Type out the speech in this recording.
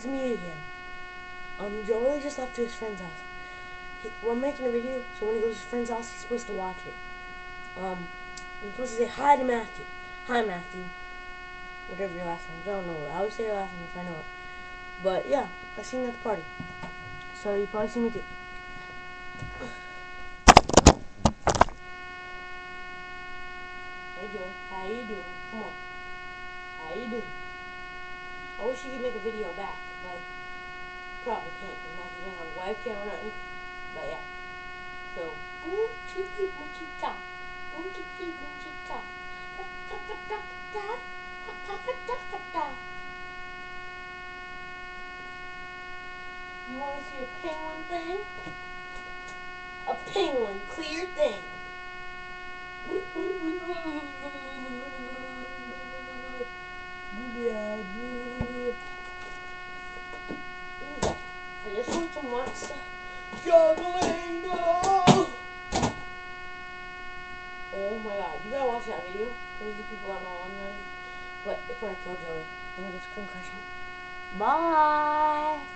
it's me again. Joey just left to his friend's house. We're making a video, so when he goes to his friend's house, he's supposed to watch it. I'm supposed to say hi to Matthew. Hi, Matthew. Whatever your last name is. I don't know. I would say your last name if I know it. But yeah, I seen you at the party. So you probably see me too. Hey Joey, how you doing? Come on. How you doing? I wish you could make a video back, but probably can't because Matthew didn't have a webcam or nothing. But yeah. So, boom chicka boom chicka. Boom chicka boom chicka. You want to see a penguin thing? A penguin clear thing. I just want some monster juggling. Oh my god, you gotta watch that video. Crazy people I know online. But it's gonna kill Joey. Let me just concussion. Bye.